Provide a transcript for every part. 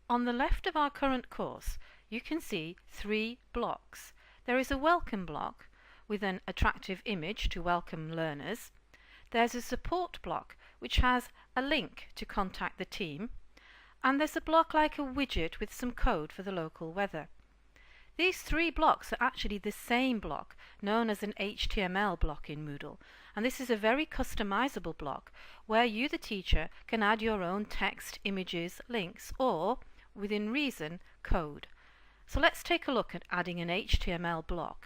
On the left of our current course, you can see 3 blocks. There is a welcome block with an attractive image to welcome learners. There's a support block which has a link to contact the team. And there's a block like a widget with some code for the local weather. These 3 blocks are actually the same block, known as an HTML block in Moodle, and this is a very customizable block where you, the teacher, can add your own text, images, links, or, within reason, code. So let's take a look at adding an HTML block.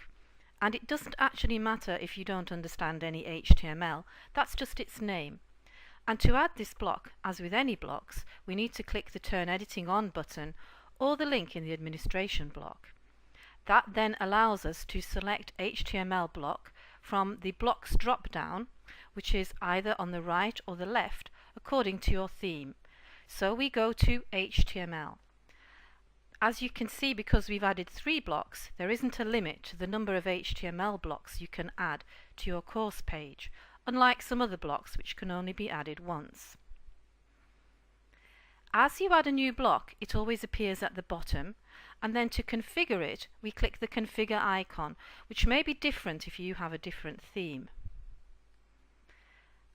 And it doesn't actually matter if you don't understand any HTML, that's just its name. And to add this block, as with any blocks, we need to click the Turn Editing On button or the link in the administration block. That then allows us to select HTML block from the blocks drop-down, which is either on the right or the left according to your theme. So we go to HTML. As you can see, because we've added 3 blocks, there isn't a limit to the number of HTML blocks you can add to your course page, unlike some other blocks which can only be added once. As you add a new block, it always appears at the bottom, and then to configure it, we click the configure icon, which may be different if you have a different theme.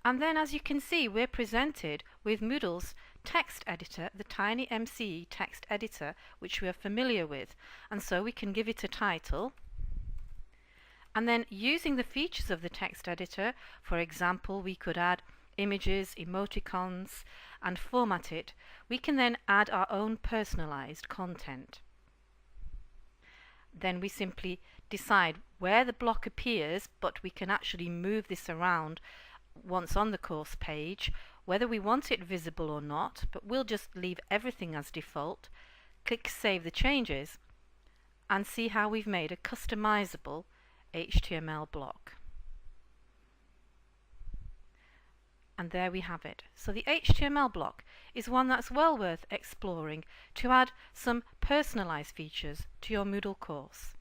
And then, as you can see, we're presented with Moodle's text editor, the tiny MCE text editor, which we are familiar with, and so we can give it a title. And then, using the features of the text editor, for example, we could add images, emoticons, and format it. We can then add our own personalized content. Then we simply decide where the block appears, but we can actually move this around once on the course page, whether we want it visible or not, but we'll just leave everything as default. Click Save the Changes and see how we've made a customizable HTML block. And there we have it. So the HTML block is one that's well worth exploring to add some personalized features to your Moodle course.